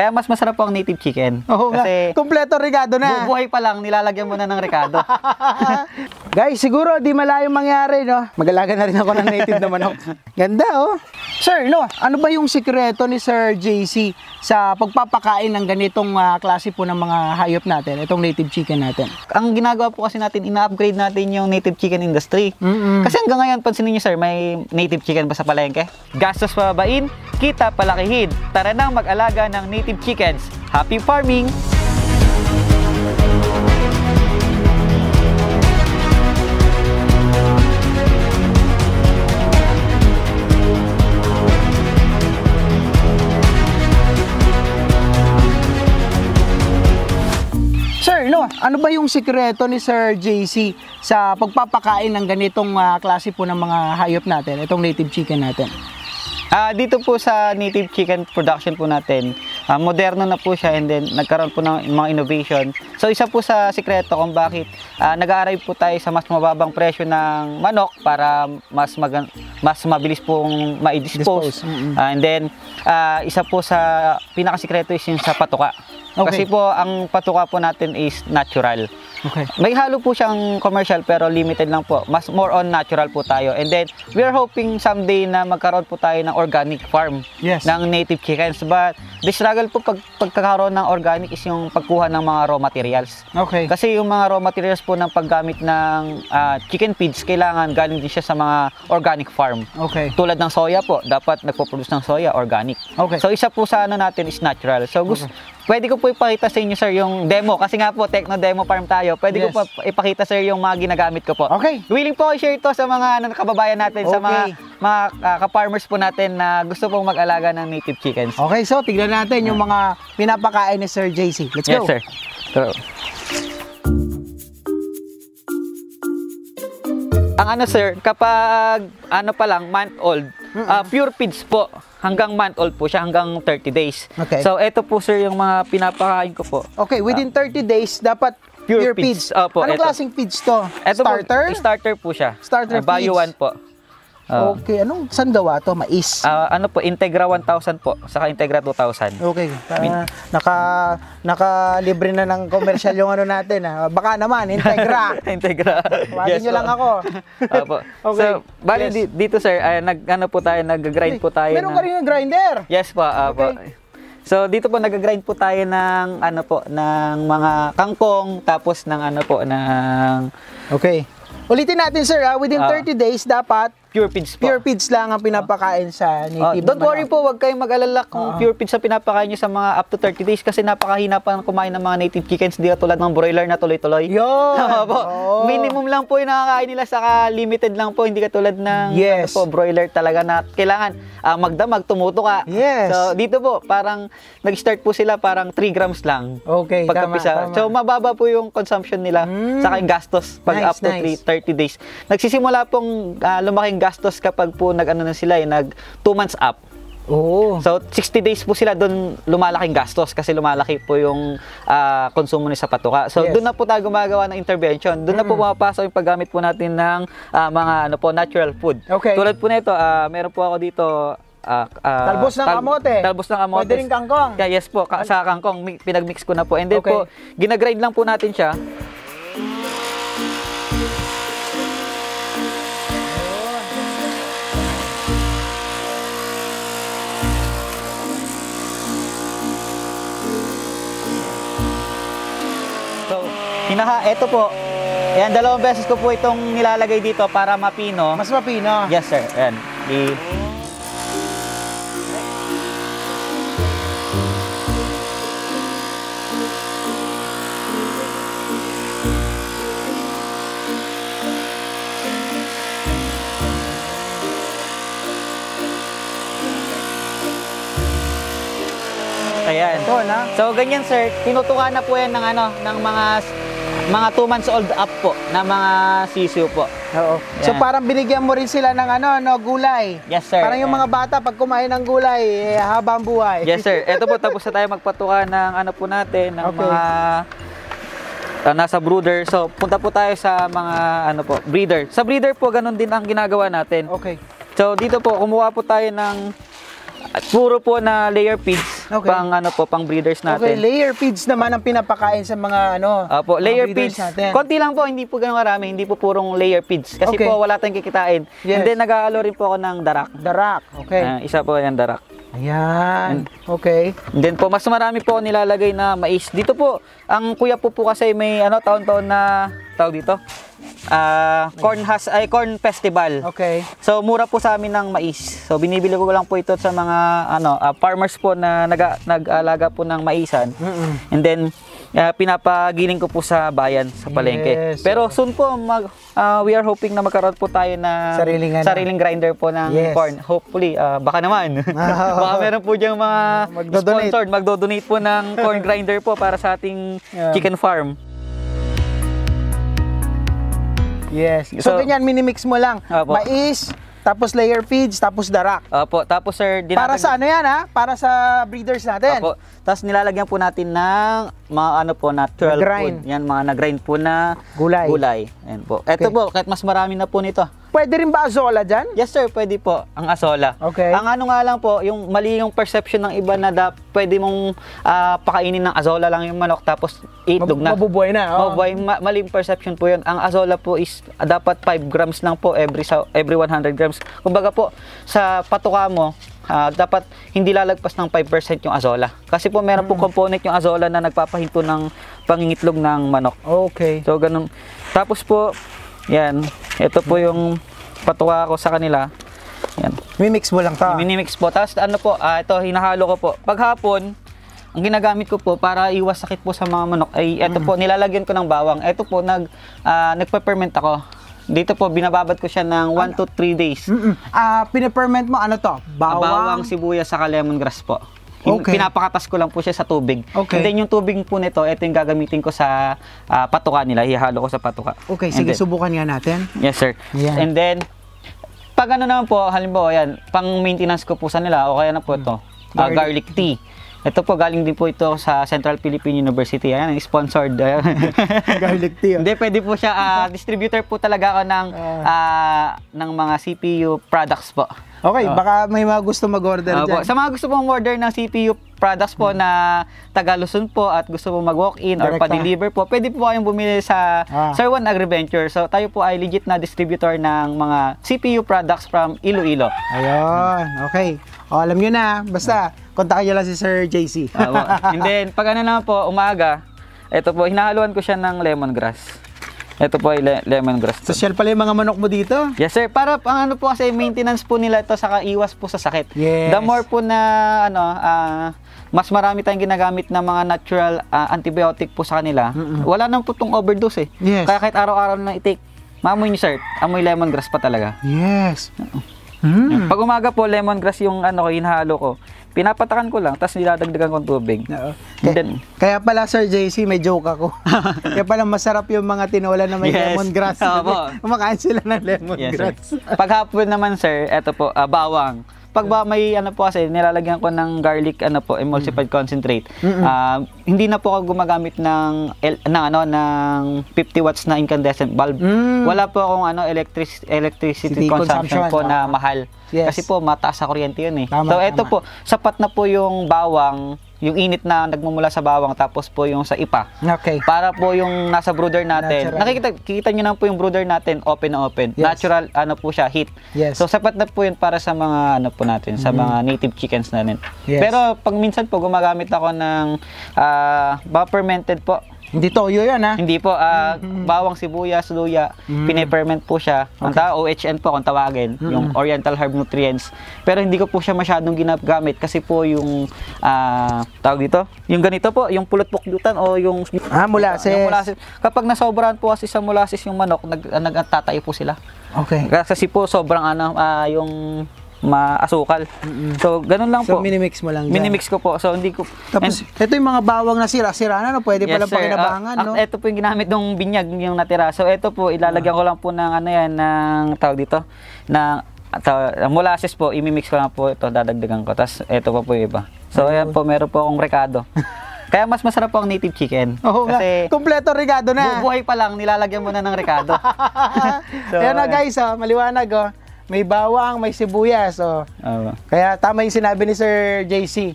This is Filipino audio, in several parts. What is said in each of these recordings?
Kaya mas masarap po ang native chicken. Oo nga. Kasi Kompleto regado na. bubuhay pa lang, nilalagyan mo na ng rekado. Guys, siguro di malayong mangyari, no? Mag-alaga na rin ako ng native na manok. Ganda, oh. Sir, no, ano ba yung sikreto ni Sir JC sa pagpapakain ng ganitong klase po ng mga hayop natin, itong native chicken natin? Ang ginagawa po kasi natin, ina-upgrade natin yung native chicken industry. Kasi hanggang ngayon, pansinin niyo sir, may native chicken ba sa palengke? Gastos pababain, kita palakihin. Tara nang mag-alaga ng native chickens. Happy farming! Sir, no, ano ba yung sikreto ni Sir JC sa pagpapakain ng ganitong klase po ng mga hayop natin, itong native chicken natin? Dito po sa native chicken production po natin, moderno na po siya and then nagkaroon po ng mga innovation. So isa po sa sikreto kung bakit nag-a-arrive po tayo sa mas mababang presyo ng manok para mas mabilis pong ma-dispose. And then isa po sa pinakasikreto is yung sa patuka. Okay. Kasi po ang patuka po natin is natural. Okay. May halo po siyang commercial pero limited lang po. Mas more on natural po tayo. And then we are hoping someday na magkaroon po tayo ng organic farm ng native chickens. But the struggle po pagkakaroon ng organic is yung pagkuha ng mga raw materials. Okay. Kasi yung mga raw materials po ng paggamit ng chicken feeds, kailangan galing din siya sa mga organic farm. Okay. Tulad ng soya po, dapat nagpo-produce ng soya organic. Okay. So isa po sa ano natin is natural. So pwede ko po ipakita sa inyo sir yung demo kasi nga po Techno Demo Farm tayo. Pwede ko po ipakita sir yung mga ginagamit ko po. Okay. Willing po i-share ito sa mga kababayan natin, sa mga ka-farmers po natin na gusto pong mag-alaga ng native chickens. Okay, so tignan natin yung mga pinapakain ni Sir JC. Let's go. Yes sir. So, ang ano sir, kapag ano pa lang, month old, pure feeds po. Hanggang month old po siya, hanggang 30 days. Okay. So, ito po sir yung mga pinapakain ko po. Okay, within 30 days, dapat pure feeds. Opo, Anong klaseng feeds to? Ito Starter? Po, starter po siya. Starter Bio feeds. 1 po. Okay, anong saan gawa to? Mais? Ano po, Integra 1000 po, saka Integra 2000. Okay, naka-libre na ng commercial yung ano natin. Baka naman, Integra. Integra. Tawagin nyo lang ako. Opo. Okay. So, bali dito sir, nag-grind po tayo. Meron ka rin yung grinder? Yes po, po. So dito po nag-grind po tayo ng ano po, ng mga kangkong, tapos ng ano po, ng... Okay. Ulitin natin sir, within 30 days dapat pure feeds po. Pure feeds lang ang pinapakain sa native. Don't worry po, wag kayong mag-alala kung pure feeds sa pinapakain nyo sa mga up to 30 days kasi napakahina pa kumain ng mga native chickens, di tulad ng broiler na tuloy-tuloy. Yun! Minimum lang po yung nakakain nila, saka limited lang po, hindi katulad ng ano po, broiler talaga na kailangan magdamag, tumuto ka. Yes. So dito po, parang nag-start po sila parang 3 grams lang. Okay, pagkapisa. So mababa po yung consumption nila, saka yung gastos pag up to 30 days. Nagsisimula pong lumaking gastos kapag po nag-ano na sila, nag 2 months up. So 60 days po sila doon lumalaking gastos kasi lumalaki po yung konsumo nila sa patuka. So doon na po tayo gumagawa ng intervention. Doon na po pumapasok yung paggamit po natin ng mga ano po, natural food. Okay. Tulad po nito, meron po ako dito talbos ng kamote. Talbos ng kamote. Pwede rin kangkong. Yes po, sa kangkong pinagmix ko na po. And then po, ginagrind lang po natin siya. Ito po. Ayan, 2 beses ko po itong nilalagay dito para mapino. Mas mapino? Yes, sir. Ayan. Ayan. So ganyan sir, tinutukan na po yan ng ano, ng mga 2 months old up po na mga sisiu po. Oo. So parang binigyan mo rin sila ng gulay. Yes sir. Parang yung mga bata pag kumain ng gulay, habang buhay. Yes sir. Ito po, tapos na tayo magpatuka ng ano po natin, ng mga nasa brooder. So punta po tayo sa mga ano po, breeder. Sa breeder po ganun din ang ginagawa natin. Okay. So dito po kumuha po tayo ng puro po na layer feeds. pang ano po, pang breeders natin. Okay, layer feeds naman ang pinapakain sa mga ano. Opo, layer breeders feeds. natin. Konti lang po, hindi po gano'ng marami, hindi po purong layer feeds. Kasi po wala tayong kikitain. Yes. And then nag-aalo rin po ako ng darak. Darak, okay. Isa po yan, darak. Ayan, okay. And then po, mas marami po nilalagay na mais. Dito po, ang kuya po kasi may ano, taon-taon na, tawag dito, corn festival. Okay. So, mura po sa amin ng mais. So, binibili ko lang po ito sa mga ano, farmers po na nag-alaga po ng maisan. And then, pinapagiling ko po sa bayan, sa palengke. Yes. Pero soon po, we are hoping na magkaroon po tayo na sariling grinder po ng corn. Hopefully, baka naman. Baka meron po diyang mga sponsored, magdo-donate po ng corn grinder po para sa ating chicken farm. Yes. So ganyan, minimix mo lang. Mais, tapos layer feeds, tapos darak. Opo. Tapos sir, para sa ano yan ha? Para sa breeders natin. Opo. Tapos nilalagyan po natin ng mga ano po, natural food. Yan, mga nag-grind po na gulay. Ayan po. Ito po, kahit mas marami na po nito. Pwede rin ba azola dyan? Yes sir, pwede po ang azola. Okay. Ang ano nga lang po, yung mali yung perception ng iba na pwede mong pakainin ng azola lang yung manok tapos itlog na. Mabubuhay na. Mabubuhay, mali yung perception po yun. Ang azola po is dapat 5 grams lang po every 100 grams. Kumbaga po, sa patuka mo, dapat hindi lalagpas ng 5% yung azola. Kasi po meron pong component yung azola na nagpapahinto ng pangingitlog ng manok. Okay. So ganun. Tapos po, yan. Ito po yung patuka ko sa kanila. Yan. Mimix mo lang ta. Minimix po. Tapos ano po, ito hinahalo ko po. Paghapon, ang ginagamit ko po para iwas sakit po sa mga manok ay ito po, nilalagyan ko ng bawang. Ito po, nagpe-ferment ako. Dito po, binababad ko siya ng 1 to 3 days. Pinaperment mo, ano to? Bawang, sibuyas, saka lemongrass po. Pinapakatas ko lang po siya sa tubig. Okay. And then yung tubig po nito, ito yung gagamitin ko sa patuka nila. Ihalo ko sa patuka. Okay, sige, subukan nga natin. Yes, sir. Yeah. And then, pag ano naman po, halimbawa yan, pang maintenance ko po sa nila, o kaya na po ito, garlic tea. Ito po, galing din po ito sa Central Philippine University. Ayan, sponsored. Garlic tea. Hindi, pwede po siya, distributor po talaga ako ng mga CPU products po. Okay, baka may mga gusto mag-order dyan. Sa mga gusto pong order ng CPU products po na taga Luzon po at gusto po mag-walk-in or pa-deliver po, pwede po kayong bumili sa Sir Juan Agriventure. So tayo po ay legit na distributor ng mga CPU products from Iloilo. Ayun, okay. O, alam nyo na, basta kontakin nyo lang si Sir JC. And then, pag ano naman po, umaga, ito po, hinahaluan ko siya ng lemongrass. Ito po ay lemongrass. Social pala yung mga manok mo dito? Yes sir, para ang ano po kasi maintenance po nila ito saka iwas po sa sakit. Yes. The more po na ano, mas marami tayong ginagamit na mga natural antibiotic po sa kanila. Wala nang po itong overdose eh. Yes. Kaya kahit araw-araw na i-take, maamoy niyo sir, amoy lemongrass pa talaga. Yes. Pag umaga po, lemongrass yung ano ko, hinahalo ko. Pinapatakan ko lang, tapos niladagdagan ko ng tubig. Kaya pala Sir JC, may joke ako. Kaya pala masarap yung mga tinola na may lemongrass. Kumakain sila ng lemongrass. Paghapon naman sir, eto po, bawang. Pag may ano po kasi, nilalagyan ko ng garlic emulsified concentrate. Hindi na po ako gumagamit ng 50 watts na incandescent bulb. Wala po akong electricity consumption po na mahal. Yes. Kasi po mataas sa kuryente yun eh. Tama, so ito po, sapat na po yung bawang, yung init na nagmumula sa bawang, tapos po yung sa ipa. Okay. Para po yung nasa brooder natin, nakikita nyo na po yung brooder natin, open na open. Yes. Natural po siya, heat. Yes. So sapat na po yun para sa mga po natin, sa mga native chickens natin. Yes. Pero pag minsan po gumagamit ako ng fermented po. Hindi toyo yan ha? Hindi po, bawang, sibuyas, luya, pine-ferment po siya. Ang OHN po kung tawagin, yung Oriental Herb Nutrients. Pero hindi ko po siya masyadong ginagamit kasi po yung tawag dito, yung ganito po, yung pulot-puklutan o yung molasses. Yung molasses. Kapag nasobrahan po kasi sa molasses yung manok, nagtatayo po sila. Okay. Kasi po sobrang yung maasukal. So, ganun lang po. So, minimix mo lang dyan. Minimix ko po. So, hindi ko... Tapos, ito yung mga bawang na sira-sira na, no? Pwede palang pakinabangan, no? Ito po yung ginamit ng binyag, yung natira. So, ito po, ilalagyan ko lang po ng ng tawag dito, ng molasses po, imimix ko lang po ito, dadagdagan ko. Tapos, ito po yung iba. So, ayan po, meron po akong rekado. Kaya mas masarap po ang native chicken. Oo nga, kompleto regado na. Bubuhay pa lang, nilalagyan mo na ng rekado. So, ayan na guys, maliwanag, May bawang, may sibuyas. Kaya tama yung sinabi ni Sir JC.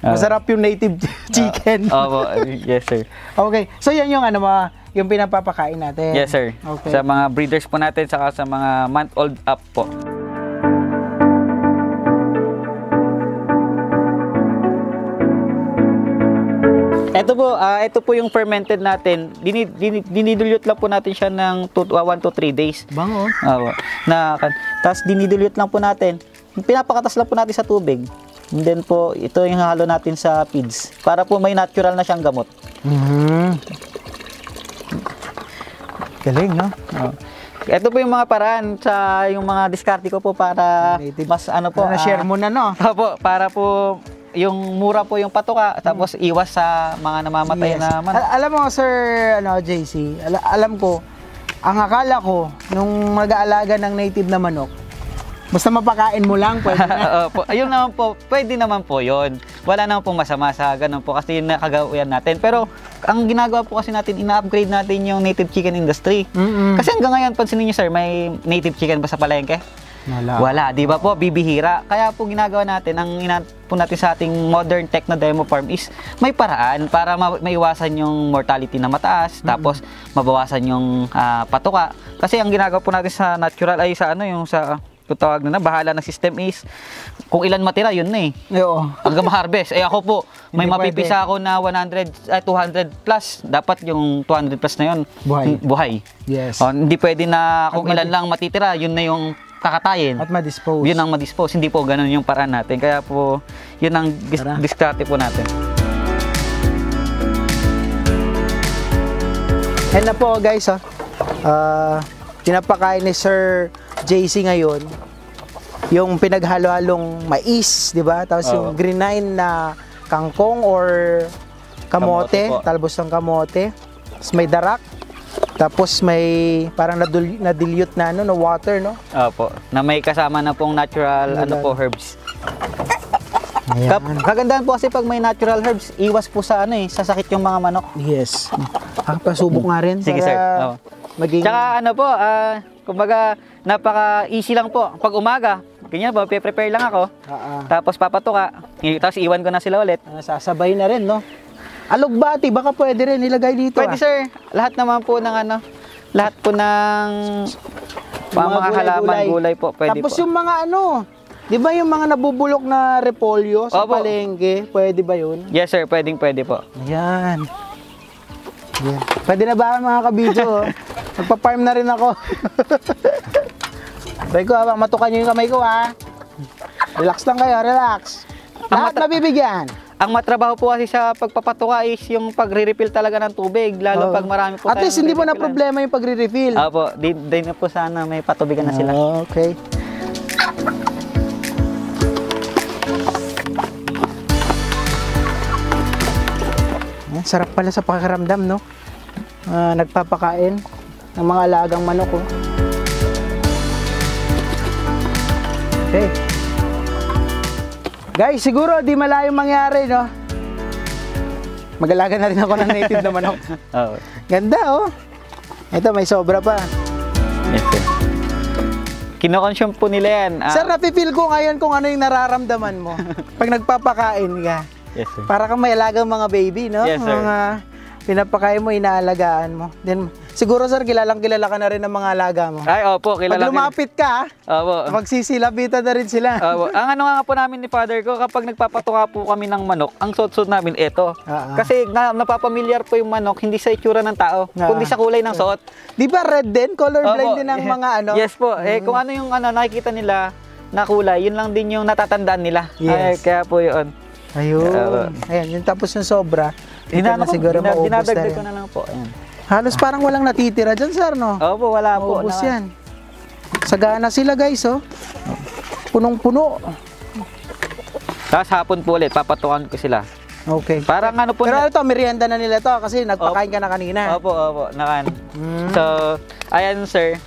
Masarap yung native chicken. Opo, yes sir. Okay, so yan yung ano mo, yung pinapapakain natin. Yes sir. Okay. Sa mga breeders po natin, saka sa mga month-old up po. Ito po yung fermented natin. Dinidilute lang po natin siya ng 1 to 3 days. Bango. Tapos dinidilute lang po natin. Pinapakatas lang po natin sa tubig. And then po, ito yung halo natin sa feeds. Para po may natural na siyang gamot. Galing, no? Ito po yung mga paraan sa yung mga diskarte ko po para mas ano po. Na-share mo na, no? Opo, para po yung mura po yung patuka, tapos iwas sa mga namamatay na manok. Alam mo, Sir JC, alam ko, ang akala ko, nung mag-aalaga ng native na manok, basta mapakain mo lang, pwede na. Opo, ayun naman po, pwede naman po yun. Wala naman pong masama sa ganun po kasi yun nakagawian natin. Pero ang ginagawa po kasi natin, ina-upgrade natin yung native chicken industry. Kasi hanggang ngayon, pansinin niyo sir, may native chicken ba sa palengke? Wala, di ba po? Bibihira. Kaya po ginagawa natin, ang po natin sa ating modern tech na demo farm is may paraan para maiwasan yung mortality na mataas, tapos mabawasan yung patuka. Kasi ang ginagawa po natin sa natural ay sa ano, yung sa tawag na bahala ng system is kung ilan matira, yun na eh. Oo. Hanggang ma-harvest. Ako po, may Hindi mapipisa ako na 200 plus. Dapat yung 200 plus na yun, buhay. Yes. Hindi pwede na kung ilan lang matitira, yun na yung kakatayin. At ma-dispose. Yun ang ma-dispose. Hindi po ganun yung paraan natin. Kaya po, yun ang diskarte po natin. And na po guys, pinapakain ni Sir JC ngayon yung pinaghalo-halong mais, di ba? Tapos yung grenine na kangkong or kamote, talbos ng kamote. Tapos may darak. Tapos may parang na-dilute na ano, na water, no? Opo. Na may kasama na pong natural herbs. Ayan. Kagandahan po kasi pag may natural herbs, iwas po sa ano sa sakit yung mga manok. Yes. Pasubok nga rin. Sige sir. Maging... Tsaka ano po, kumbaga napaka-easy lang po. Pag umaga, ganyan po, prepare lang ako. Tapos papatuka, tapos iwan ko na sila ulit. Sasabay na rin, no? Alugbati, baka pwede rin ilagay dito. Pwede sir. Lahat naman po ng ano, lahat po ng mga halaman, gulay po. Pwede tapos po. Yung mga ano, di ba yung mga nabubulok na repolyo sa palengke, pwede ba yun? Yes sir, pwede po. Ayan. Yeah. Pwede na ba mga kabidyo? Magpa-farm na rin ako. Try ko, matukan nyo yung kamay ko ha. Relax lang kayo, relax. Lahat mabibigyan. Ang matrabaho po kasi sa pagpapatuka is yung pagre-refill talaga ng tubig, lalo pag marami po tayo. At least hindi mo na problema yung pagre-refill. Opo, di na po sana may patubigan na sila. Okay. Sarap pala sa pakiramdam, no? Nagpapakain ng mga alagang manok, oh. Okay. Guys, siguro di malayong mangyari, no? Mag-alaga na rin ako ng native na manok. Ganda, oh. Ito, may sobra pa. Yes, sir. Kino-consume po nila yan. Sir, napipil ko ngayon kung ano yung nararamdaman mo pag nagpapakain ka. Yes, sir. Para kang may alagang mga baby, no? Yes, sir. Mga pinapakain mo, inaalagaan mo. Then, siguro, sir, kilala ka na rin ng mga alaga mo. Ay, opo, kilala. Pag lumapit ka, opo, magsisilapitan na rin sila. Opo. Ang ano nga po namin ni father ko, kapag nagpapatuka po kami ng manok, ang suot-suot namin ito. Kasi napapamilyar po yung manok, hindi sa itsura ng tao, kundi sa kulay ng suot. Di ba red din? Colorblind din ang mga ano? Yes po. Kung ano yung nakikita nila na kulay, yun lang din yung natatandaan nila. Yes. Kaya po yun. Ayun. Ayan, yung tapos yung sobra. Dinadagdag ko na lang po. Ayan. Halos parang walang natitira dyan, sir, no? Opo, wala po. Maubos yan. Sagana sila, guys, oh. Punong-puno. Tapos hapon po ulit, papatukan ko sila. Okay. Parang ano po. Pero ito, merienda na nila to kasi nagpakain ka na kanina. Opo, nakan. So, ayan, sir.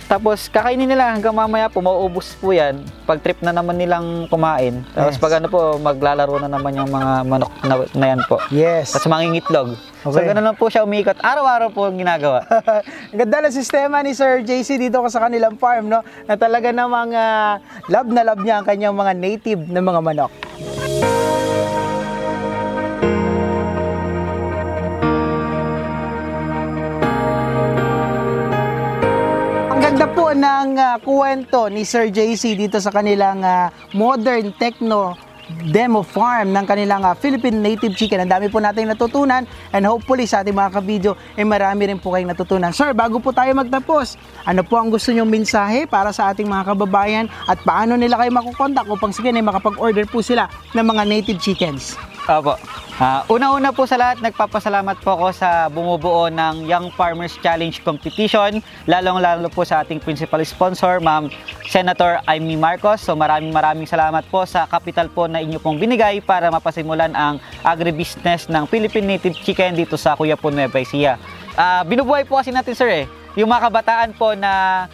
Tapos kakainin nila hanggang mamaya po mauubos po yan pag trip na naman nilang kumain. Tapos pag ano po maglalaro na naman yung mga manok na yan po. Yes. Tapos mangingitlog. Okay. So ganoon lang po siya umiikot. Araw-araw po ang ginagawa. Ang ganda ng sistema ni Sir JC dito sa kanilang farm, no? Na talaga namang love na love niya ang kanyang mga native na mga manok. naging kwento ni Sir JC dito sa kanilang modern techno demo farm ng kanilang Philippine native chicken. Ang dami po natin natutunan and hopefully sa ating mga ka-video marami rin po kayong natutunan. Sir, bago po tayo magtapos, ano po ang gusto nyong mensahe para sa ating mga kababayan at paano nila kayo makukontak upang sige na makapag-order po sila ng mga native chickens? Opo. Una-una po sa lahat, nagpapasalamat po ako sa bumubuo ng Young Farmers Challenge Competition, lalong-lalo po sa ating principal sponsor, Ma'am Senator Amy Marcos. So maraming salamat po sa capital po na inyo pong binigay para mapasimulan ang agribusiness ng Philippine Native Chicken dito sa Cuyapon, Nueva Ecija. Binubuhay po kasi natin, sir, yung mga kabataan po na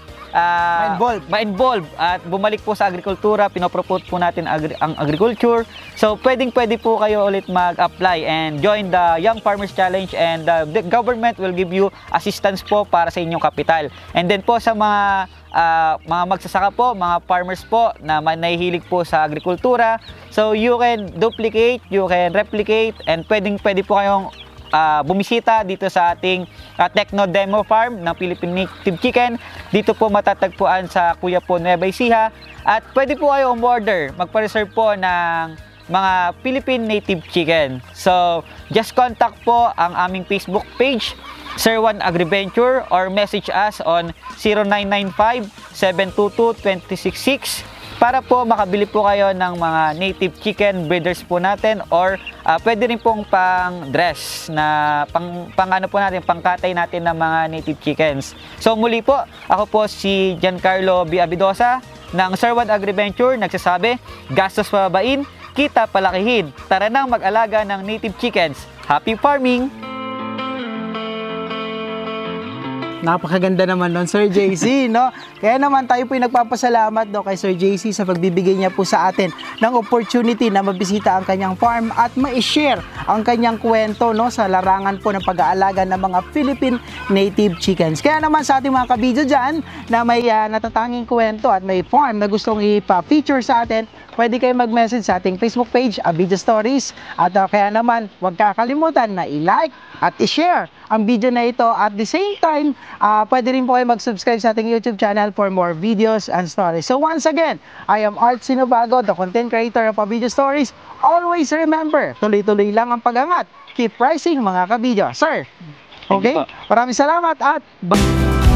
ma-involve at bumalik po sa agrikultura, pinopromote po natin ang agriculture. So pwede po kayo ulit mag-apply and join the Young Farmers Challenge, and the government will give you assistance po para sa inyong kapital. And then po sa mga magsasaka po, mga farmers po na nahihilig po sa agrikultura, so you can duplicate, you can replicate, and pwede po kayong bumisita dito sa ating Techno Demo Farm ng Philippine Native Chicken. Dito po matatagpuan sa Cuyapon, Nueva Ecija. At pwede po kayo umorder, magpa-reserve po ng mga Philippine Native Chicken. So, just contact po ang aming Facebook page, Sir Juan Agriventure, or message us on 0995-722-266 para po makabili po kayo ng mga native chicken breeders po natin, or pwede rin pong pang dress na pang ano po natin, pangkatay natin ng mga native chickens. So muli po, ako po si Giancarlo B. Abidosa ng Sir Juan Agriventure, nagsasabi, gastos pababain, kita palakihin. Tara nang mag-alaga ng native chickens. Happy farming! Napakaganda naman nun, Sir JC, no? Kaya naman tayo po nagpapasalamat kay Sir JC sa pagbibigay niya po sa atin ng opportunity na mabisita ang kanyang farm at ma-share ang kanyang kwento, no, sa larangan po ng pag-aalaga ng mga Philippine native chickens. Kaya naman sa ating mga kabidyo dyan na may natatanging kwento at may farm na gustong ipa-feature sa atin, pwede kayo mag-message sa ating Facebook page, Abidjo Stories. At kaya naman, huwag kakalimutan na i-like at i-share ang video na ito. At the same time, pwede rin po kayo mag-subscribe sa ating YouTube channel for more videos and stories. So once again, I am Art Sinovago, the content creator of Abidjo Stories. Always remember, tuloy-tuloy lang ang pag-angat. Keep rising mga kabidyo. Sir, okay? Maraming salamat at bye!